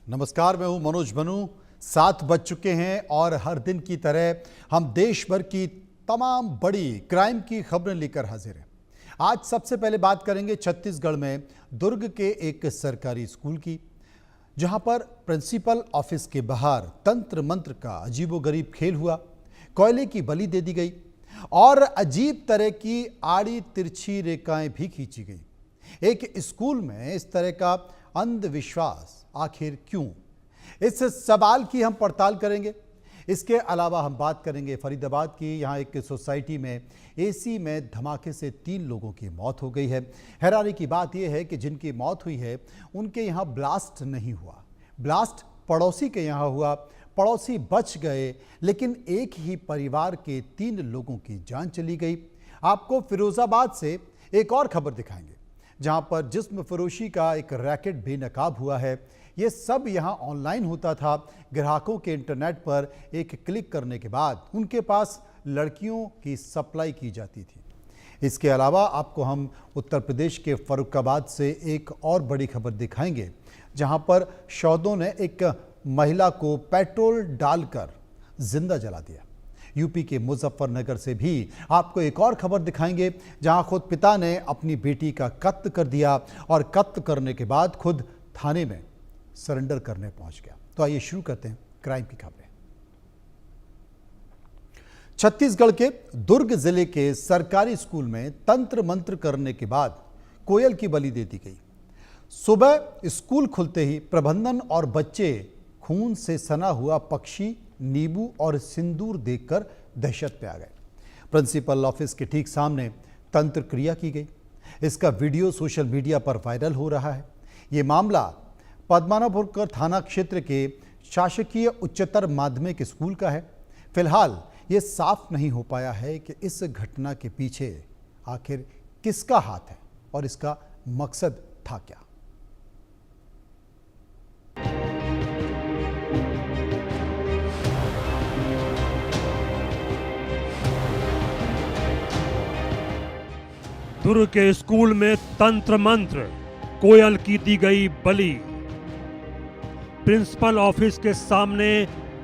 नमस्कार, मैं हूं मनोज बनू। 7 बज चुके हैं और हर दिन की तरह हम देश भर की तमाम बड़ी क्राइम की खबरें लेकर हाजिर हैं। आज सबसे पहले बात करेंगे छत्तीसगढ़ में दुर्ग के एक सरकारी स्कूल की, जहां पर प्रिंसिपल ऑफिस के बाहर तंत्र मंत्र का अजीबोगरीब खेल हुआ, कोयले की बलि दे दी गई और अजीब तरह की आड़ी तिरछी रेखाएं भी खींची गई। एक स्कूल में इस तरह का अंधविश्वास आखिर क्यों? इस सवाल की हम पड़ताल करेंगे। इसके अलावा हम बात करेंगे फरीदाबाद की। यहाँ एक सोसाइटी में एसी में धमाके से 3 लोगों की मौत हो गई है। हैरानी की बात यह है कि जिनकी मौत हुई है उनके यहाँ ब्लास्ट नहीं हुआ, ब्लास्ट पड़ोसी के यहाँ हुआ। पड़ोसी बच गए, लेकिन एक ही परिवार के 3 लोगों की जान चली गई। आपको फिरोजाबाद से एक और खबर दिखाएंगे, जहां पर जिस्म फरोशी का एक रैकेट बेनकाब हुआ है। ये सब यहां ऑनलाइन होता था। ग्राहकों के इंटरनेट पर एक क्लिक करने के बाद उनके पास लड़कियों की सप्लाई की जाती थी। इसके अलावा आपको हम उत्तर प्रदेश के फर्रुखाबाद से एक और बड़ी खबर दिखाएंगे, जहां पर शौदों ने एक महिला को पेट्रोल डालकर जिंदा जला दिया। यूपी के मुजफ्फरनगर से भी आपको एक और खबर दिखाएंगे, जहां खुद पिता ने अपनी बेटी का कत्ल कर दिया और कत्ल करने के बाद खुद थाने में सरेंडर करने पहुंच गया। तो आइए शुरू करते हैं क्राइम की खबरें। छत्तीसगढ़ के दुर्ग जिले के सरकारी स्कूल में तंत्र मंत्र करने के बाद कोयल की बलि दे दी गई। सुबह स्कूल खुलते ही प्रबंधन और बच्चे खून से सना हुआ पक्षी, नींबू और सिंदूर देखकर दहशत में आ गए। प्रिंसिपल ऑफिस के ठीक सामने तंत्र क्रिया की गई। इसका वीडियो सोशल मीडिया पर वायरल हो रहा है। ये मामला पद्मनाभपुर थाना क्षेत्र के शासकीय उच्चतर माध्यमिक स्कूल का है। फिलहाल ये साफ नहीं हो पाया है कि इस घटना के पीछे आखिर किसका हाथ है और इसका मकसद था क्या। दुर्ग के स्कूल में तंत्र मंत्र, कोयल की दी गई बलि। प्रिंसिपल ऑफिस के सामने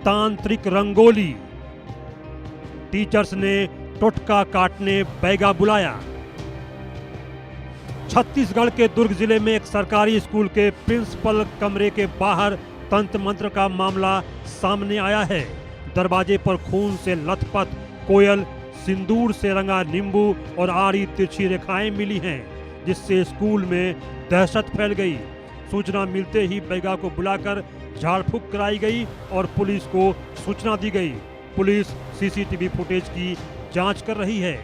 तांत्रिक रंगोली। टीचर्स ने टोटका काटने बैगा बुलाया। छत्तीसगढ़ के दुर्ग जिले में एक सरकारी स्कूल के प्रिंसिपल कमरे के बाहर तंत्र मंत्र का मामला सामने आया है। दरवाजे पर खून से लथपथ कोयल, सिंदूर से रंगा नींबू और आड़ी तिरछी रेखाएं मिली हैं, जिससे स्कूल में दहशत फैल गई। सूचना मिलते ही बैगा को बुलाकर झाड़ फूंक कराई गई और पुलिस को सूचना दी गई। पुलिस सीसीटीवी फुटेज की जांच कर रही है।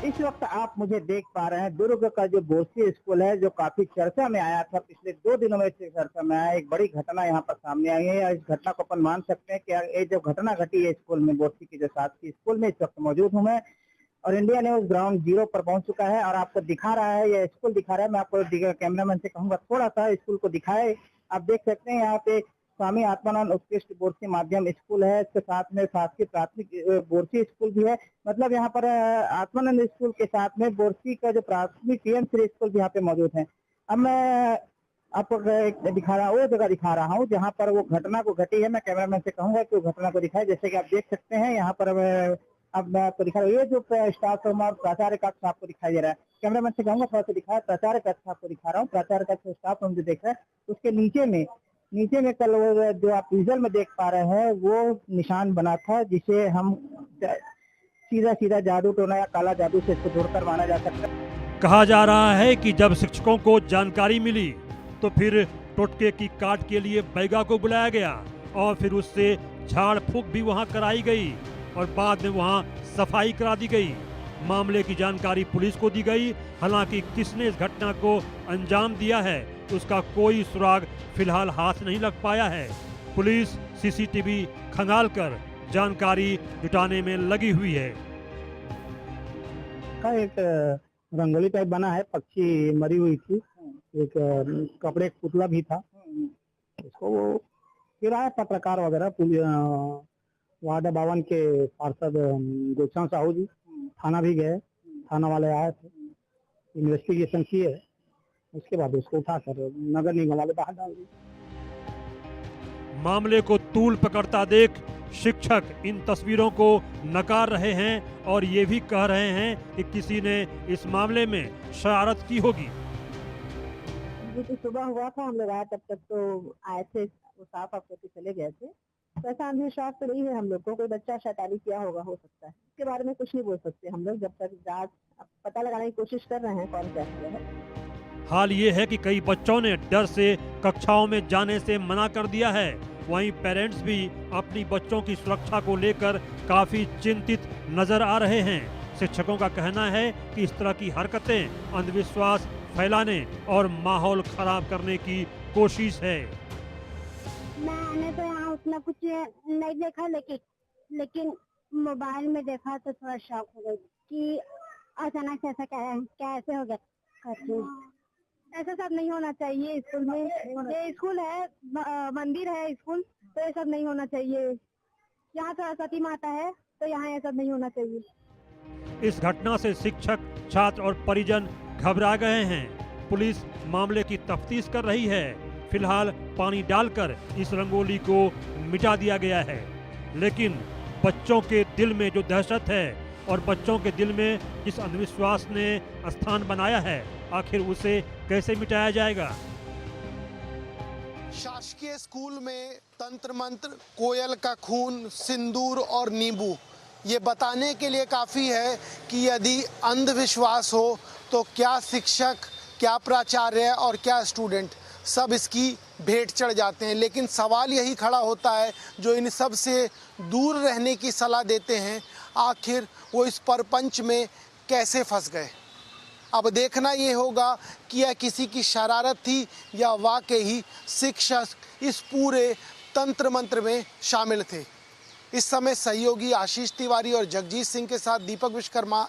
इस वक्त आप मुझे देख पा रहे हैं दुर्ग का जो बोर्सी स्कूल है, जो काफी चर्चा में आया था। पिछले 2 दिनों में चर्चा में आया। एक बड़ी घटना यहाँ पर सामने आई है। इस घटना को अपन मान सकते हैं कि ये जो घटना घटी है स्कूल में, बोर्सी की जो शासकीय स्कूल में इस वक्त मौजूद हूँ मैं, और इंडिया न्यूज ग्राउंड जीरो पर पहुंच चुका है और आपको दिखा रहा है, ये स्कूल दिखा रहा है। मैं आपको कैमरामैन से कहूंगा थोड़ा सा स्कूल को दिखाए। आप देख सकते हैं यहाँ पे स्वामी आत्मानंद उत्कृष्ट बोर्सी माध्यम स्कूल है। इसके साथ में शासकीय प्राथमिक बोर्सी स्कूल भी है। मतलब यहाँ पर आत्मानंद स्कूल के साथ में बोर्सी का जो प्राथमिक टीएम श्री स्कूल भी यहाँ पे मौजूद है। अब मैं आपको दिखा रहा हूँ, वो जगह दिखा रहा हूँ जहाँ पर वो घटना को घटी है। मैं कैमरामैन से कहूंगा कि वो घटना को दिखाए। जैसे कि आप देख सकते हैं यहाँ पर अब मैं आपको दिखा रहा हूँ, ये जो स्टाफ रूम और प्राचार्य कक्ष आपको दिखाई दे रहा है। कैमरामैन से कहूंगा थोड़ा सा दिखाया। प्राचार्य कक्ष आपको दिखा रहा हूँ। प्राचार्य कक्ष स्टाफ रूम जो देख रहे हैं, उसके नीचे में कल जो आप विजुअल में देख पा रहे हैं, वो निशान बना था, जिसे हम सीधा जादू टोना या काला जादू से इसको जोड़कर माना जा सकता है। कहा जा रहा है कि जब शिक्षकों को जानकारी मिली तो फिर टोटके की काट के लिए बैगा को बुलाया गया और फिर उससे झाड़ फूंक भी वहां कराई गई और बाद में वहां सफाई करा दी गई। मामले की जानकारी पुलिस को दी गई। हालांकि किसने इस घटना को अंजाम दिया है उसका कोई सुराग फिलहाल हाथ नहीं लग पाया है। पुलिस सीसीटीवी खंगालकर जानकारी जुटाने में लगी हुई है। का एक रंगोली टाइप बना है, पक्षी मरी हुई थी, एक कपड़े का पुतला भी था। इसको वो किराया पत्रकार वगैरह वार्ड 52 के पार्षद गोस्वामी साहू जी थाना भी गए। थाना वाले आए थे, इन्वेस्टिगेशन किए, उसके बाद उसको उठाकर नगर निगम वाले बाहर डाल दिए। मामले को तूल पकड़ता देख शिक्षक इन तस्वीरों को नकार रहे हैं और ये भी कह रहे हैं कि किसी ने इस मामले में शरारत की होगी। ये तो सुबह हुआ था, हम लोग आए तब तक तो आए थे, वो साफ साफ करके चले गए थे। तो ऐसा अंधविश्वास तो नहीं है हम लोग को, कोई बच्चा शैतानी किया होगा, हो सकता है। इसके बारे में कुछ नहीं बोल सकते हम लोग, जब तक जांच पता लगाने की कोशिश कर रहे हैं कौन क्या किया है। हाल ये है कि कई बच्चों ने डर से कक्षाओं में जाने से मना कर दिया है। वहीं पेरेंट्स भी अपनी बच्चों की सुरक्षा को लेकर काफी चिंतित नजर आ रहे हैं। शिक्षकों का कहना है कि इस तरह की हरकतें अंधविश्वास फैलाने और माहौल खराब करने की कोशिश है। मैंने तो यहाँ उतना कुछ नहीं देखा, लेकिन मोबाइल में देखा तो थोड़ा शॉक हो गई कि अचानक से ऐसा क्या ऐसे हो गया। ऐसा सब नहीं होना चाहिए स्कूल में, ये स्कूल है, मंदिर है स्कूल, तो ये सब नहीं होना चाहिए। यहाँ सरस्वती माता है तो यहाँ ये सब नहीं होना चाहिए। इस घटना से शिक्षक, छात्र और परिजन घबरा गए हैं। पुलिस मामले की तफ्तीश कर रही है। फिलहाल पानी डालकर इस रंगोली को मिटा दिया गया है, लेकिन बच्चों के दिल में जो दहशत है और बच्चों के दिल में जिस अंधविश्वास ने स्थान बनाया है, आखिर उसे कैसे मिटाया जाएगा। शासकीय स्कूल में तंत्र मंत्र, कोयल का खून, सिंदूर और नींबू, ये बताने के लिए काफ़ी है कि यदि अंधविश्वास हो तो क्या शिक्षक, क्या प्राचार्य और क्या स्टूडेंट सब इसकी भेंट चढ़ जाते हैं। लेकिन सवाल यही खड़ा होता है, जो इन सब से दूर रहने की सलाह देते हैं, आखिर वो इस परपंच में कैसे फंस गए। अब देखना ये होगा कि यह किसी की शरारत थी या वाकई ही शिक्षक इस पूरे तंत्र मंत्र में शामिल थे। इस समय सहयोगी आशीष तिवारी और जगजीत सिंह के साथ दीपक विश्वकर्मा।